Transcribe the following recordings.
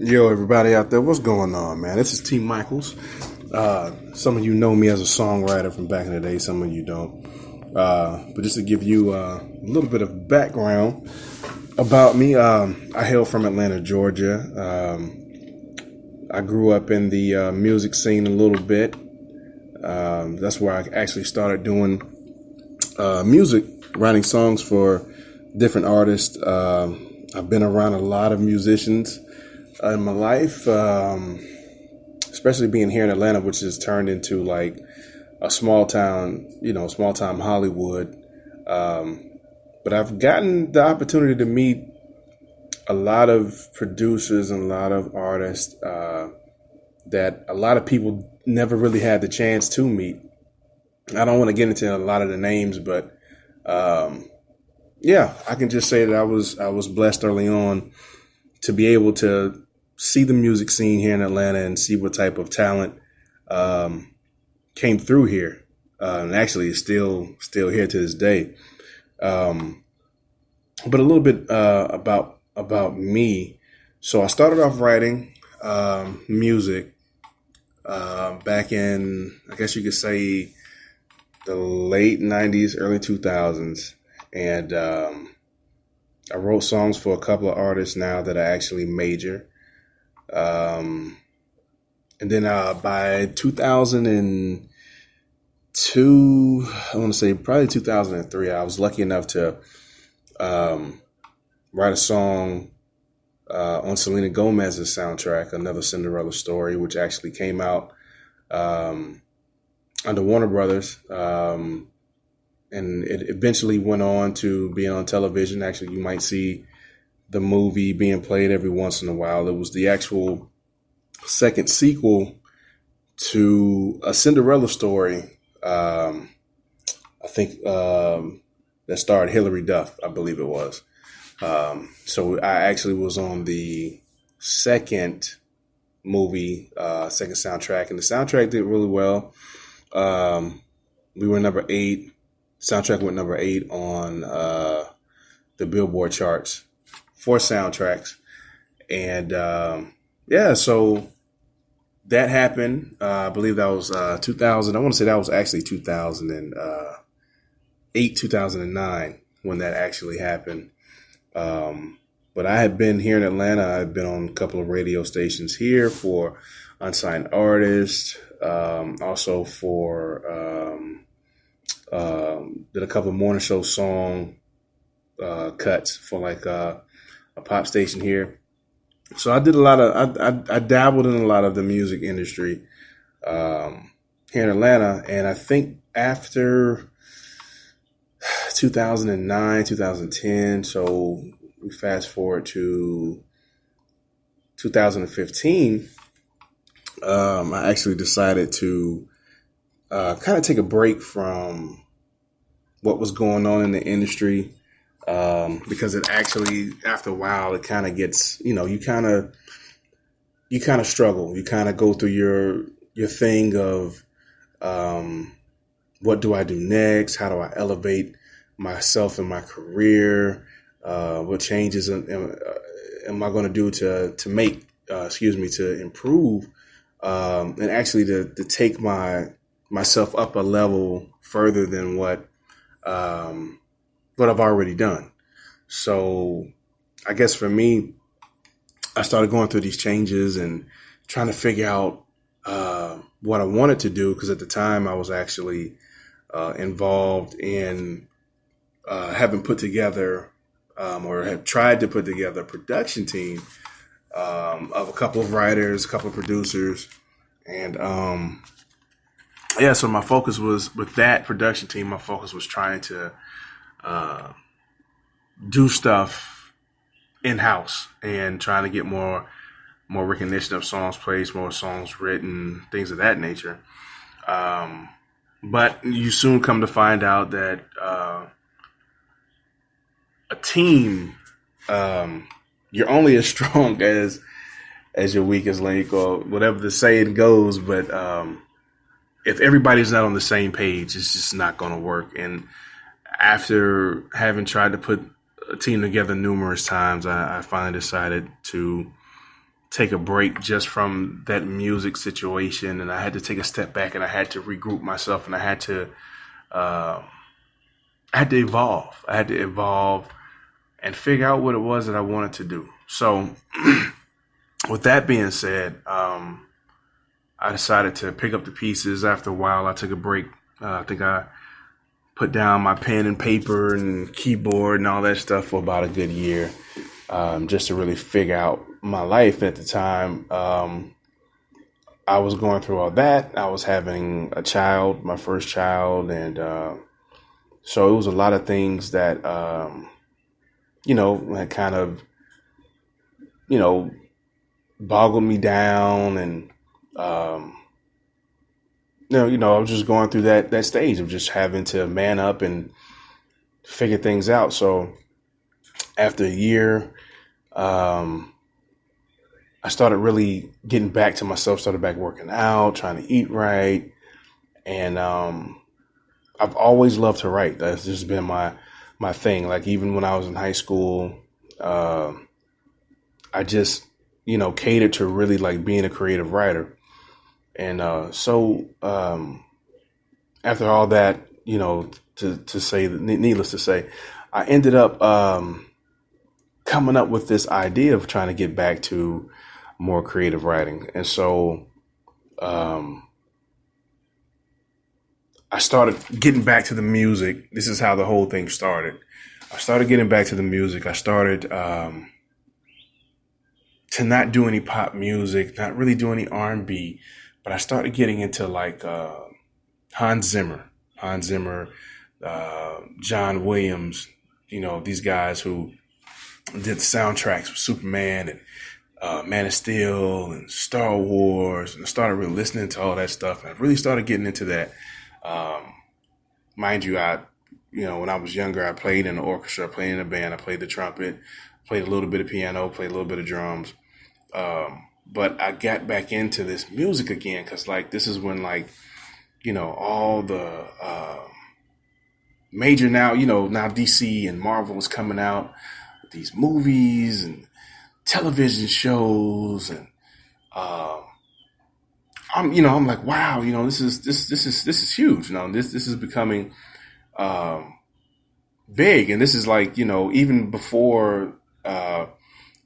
Yo, everybody out there, what's going on, man? This is T. Michaels. Some of you know me as a songwriter from back in the day, some of you don't. But just to give you a little bit of background about me, I hail from Atlanta, Georgia. I grew up in the music scene a little bit. That's where I actually started doing music, writing songs for different artists. I've been around a lot of musicians in my life, especially being here in Atlanta, which has turned into like a small town, small town Hollywood. But I've gotten the opportunity to meet a lot of producers and a lot of artists that a lot of people never really had the chance to meet. I don't want to get into a lot of the names, but yeah, I can just say that I was blessed early on to be able to see the music scene here in Atlanta and see what type of talent came through here, and actually is still here to this day. But a little bit about me. So I started off writing music back in, I guess you could say, the late 90s, early 2000s. And I wrote songs for a couple of artists now that I actually major. And then by 2002, I want to say probably 2003, I was lucky enough to write a song on Selena Gomez's soundtrack, Another Cinderella Story, which actually came out under Warner Brothers. And it eventually went on to be on television. Actually, you might see the movie being played every once in a while. It was the actual second sequel to a Cinderella story. I think that starred Hilary Duff, I believe it was. So I actually was on the second movie, second soundtrack, and the soundtrack did really well. We were number 8. Soundtrack went number 8 on the Billboard charts for soundtracks. And yeah, so that happened. I believe that was 2000. I want to say that was actually 2008, 2009 when that actually happened. But I had been here in Atlanta. I've been on a couple of radio stations here for unsigned artists, also for did a couple of morning show song cuts for like a pop station here. So I did a lot of, I dabbled in a lot of the music industry here in Atlanta. And I think after 2009, 2010, so we fast forward to 2015, I actually decided to kind of take a break from what was going on in the industry, because it actually, after a while, it kind of gets, you kind of struggle. You kind of go through your thing of what do I do next? How do I elevate myself in my career? What changes am I going to do to improve, and actually to take myself up a level further than what I've already done. So I guess for me, I started going through these changes and trying to figure out what I wanted to do, because at the time I was actually involved in having put together or have tried to put together a production team of a couple of writers, a couple of producers. And yeah, so my focus was with that production team. My focus was trying to do stuff in-house and trying to get more recognition of songs placed, more songs written, things of that nature. But you soon come to find out that a team, you're only as strong as your weakest link, or whatever the saying goes. But if everybody's not on the same page, it's just not going to work. And after having tried to put a team together numerous times, I finally decided to take a break just from that music situation, and I had to take a step back, and I had to regroup myself, and I had to evolve. I had to evolve and figure out what it was that I wanted to do. So, with that being said, I decided to pick up the pieces. After a while, I took a break. I think I put down my pen and paper and keyboard and all that stuff for about a good year, just to really figure out my life. At the time, I was going through all that. I was having a child, my first child, and so it was a lot of things that, had kind of, boggled me down, and I was just going through that stage of just having to man up and figure things out. So after a year, I started really getting back to myself, started back working out, trying to eat right. And I've always loved to write. That's just been my thing. Like even when I was in high school, I just, catered to really like being a creative writer. And so after all that, to say, needless to say, I ended up coming up with this idea of trying to get back to more creative writing. And so I started getting back to the music. This is how the whole thing started. I started getting back to the music. I started to not do any pop music, not really do any R&B, but I started getting into like Hans Zimmer, John Williams, these guys who did soundtracks for Superman and Man of Steel and Star Wars. And I started really listening to all that stuff. And I really started getting into that. Mind you, when I was younger, I played in the orchestra, I played in a band, I played the trumpet, played a little bit of piano, played a little bit of drums. But I got back into this music again because, like, this is when, like, all the major now DC and Marvel was coming out with these movies and television shows, and I'm like, wow, this is huge. This is becoming big, and this is like even before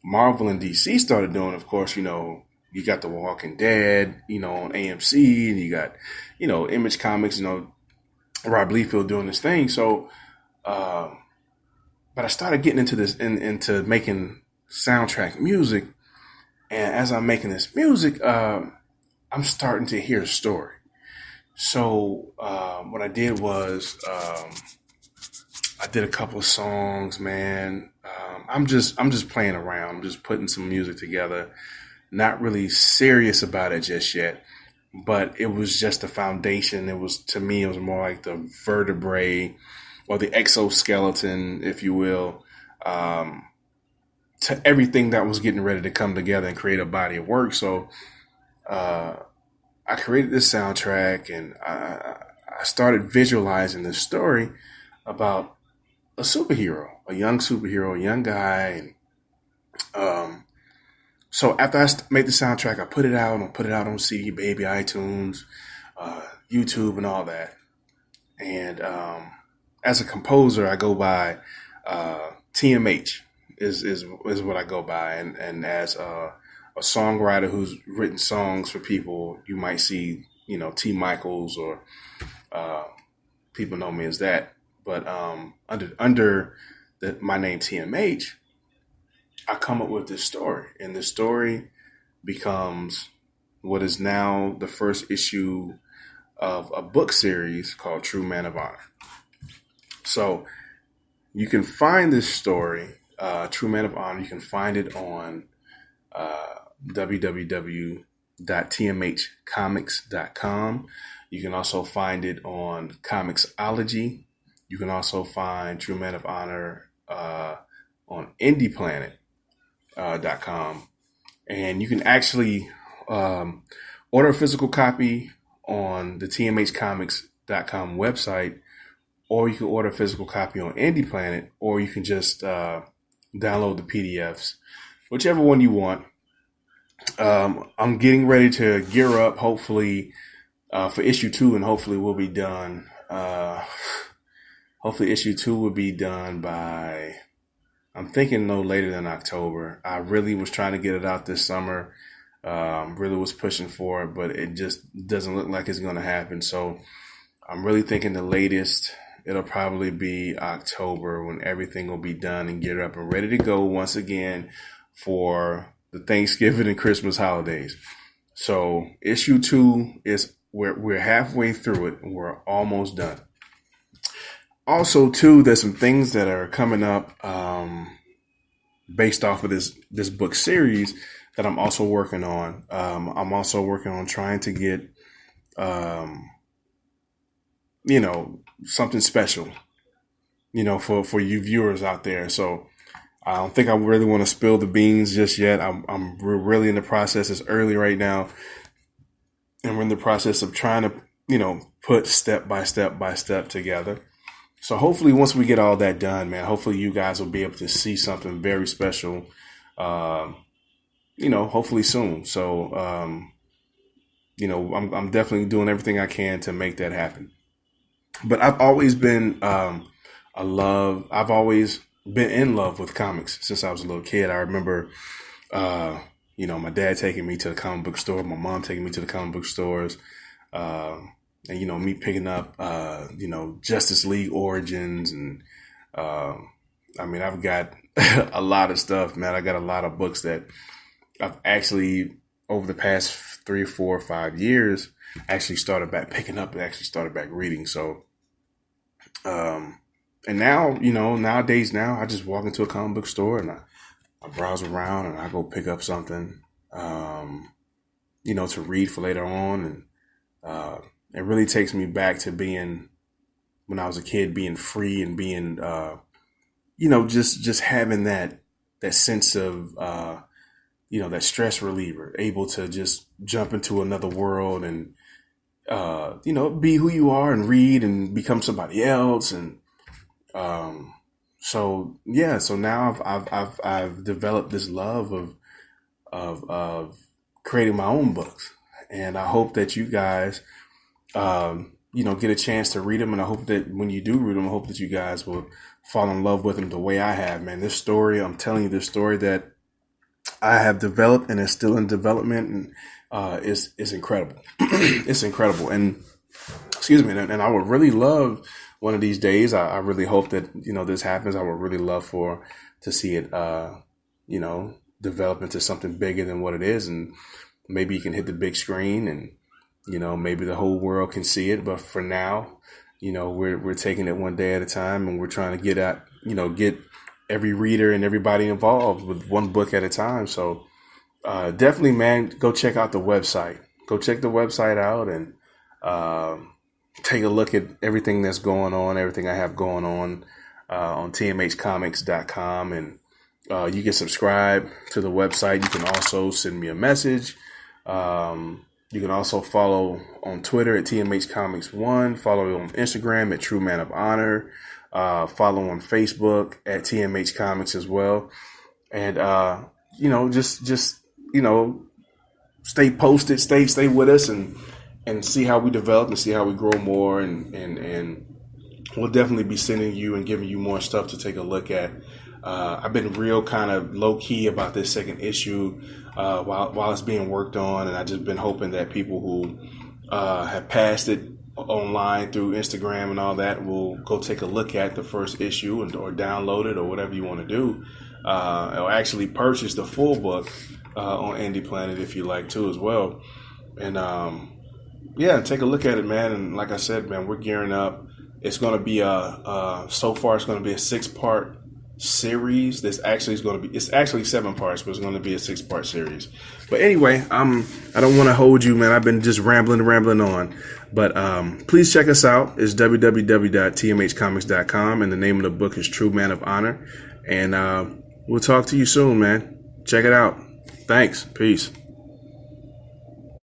Marvel and DC started doing. Of course, you got The Walking Dead, on AMC, and you got Image Comics, Rob Liefeld doing this thing. So, but I started getting into this into making soundtrack music, and as I'm making this music, I'm starting to hear a story. So what I did was I did a couple of songs, man. I'm just playing around. I'm just putting some music together. Not really serious about it just yet, but it was just a foundation. To me, it was more like the vertebrae or the exoskeleton, if you will, to everything that was getting ready to come together and create a body of work. So I created this soundtrack, and I started visualizing this story about a superhero, a young superhero, a young guy. And so after I made the soundtrack, I put it out on CD, Baby, iTunes, YouTube, and all that. And as a composer, I go by TMH is what I go by, and as a songwriter who's written songs for people, you might see T. Michaels, or people know me as that. But under my name TMH, I come up with this story, and this story becomes what is now the first issue of a book series called True Man of Honor. So you can find this story, True Man of Honor. You can find it on www.tmhcomics.com. You can also find it on Comixology. You can also find True Man of Honor on indieplanet.com. And you can actually order a physical copy on the tmhcomics.com website, or you can order a physical copy on Indie Planet, or you can just download the PDFs, whichever one you want. I'm getting ready to gear up, hopefully, for issue 2, and hopefully we'll be done. Hopefully issue 2 will be done by, I'm thinking no later than October. I really was trying to get it out this summer. Really was pushing for it, but it just doesn't look like it's going to happen. So I'm really thinking the latest, it'll probably be October when everything will be done and geared up and ready to go once again for the Thanksgiving and Christmas holidays. So issue 2 is, we're halfway through it and we're almost done. Also, too, there's some things that are coming up based off of this book series that I'm also working on. I'm also working on trying to get, something special, for you viewers out there. So I don't think I really want to spill the beans just yet. We're really in the process. It's early right now, and we're in the process of trying to, put step by step together. So hopefully once we get all that done, man, hopefully you guys will be able to see something very special, hopefully soon. So, I'm definitely doing everything I can to make that happen. But I've always been, I've always been in love with comics since I was a little kid. I remember, my dad taking me to the comic book store, my mom taking me to the comic book stores, and, me picking up, Justice League Origins. And, I've got a lot of stuff, man. I got a lot of books that I've actually, over the past 3, 4, 5 years, actually started back picking up and actually started back reading. So, and now, nowadays I just walk into a comic book store and I browse around and I go pick up something, to read for later on. And, it really takes me back to being, when I was a kid, being free and being, just having that sense of, that stress reliever, able to just jump into another world and, be who you are and read and become somebody else. And, so now I've developed this love of creating my own books. And I hope that you guys, get a chance to read them. And I hope that when you do read them, I hope that you guys will fall in love with them the way I have, man. This story, I'm telling you, this story that I have developed and is still in development and is incredible. It's incredible. And excuse me. And I would really love one of these days. I really hope that, this happens. I would really love to see it, develop into something bigger than what it is. And maybe you can hit the big screen and, maybe the whole world can see it. But for now, we're taking it one day at a time, and we're trying to get every reader and everybody involved with one book at a time. So definitely, man, go check out the website. Go check the website out and take a look at everything that's going on, everything I have going on TMHcomics.com. And you can subscribe to the website. You can also send me a message. You can also follow on Twitter at TMH Comics 1. Follow on Instagram at True Man of Honor. Follow on Facebook at TMH Comics as well. And, just stay posted, stay with us and see how we develop and see how we grow more. And we'll definitely be sending you and giving you more stuff to take a look at. I've been real kind of low key about this second issue while it's being worked on, and I've just been hoping that people who have passed it online through Instagram and all that will go take a look at the first issue or download it or whatever you want to do, or actually purchase the full book on Indie Planet if you like to as well. And take a look at it, man. And like I said, man, we're gearing up. It's going to be so far it's going to be a 6-part series. It's actually 7 parts, but it's going to be a 6-part series. But anyway, I don't want to hold you, man. I've been just rambling on. But please check us out. It's www.tmhcomics.com, and the name of the book is True Man of Honor. And we'll talk to you soon, man. Check it out. Thanks. Peace.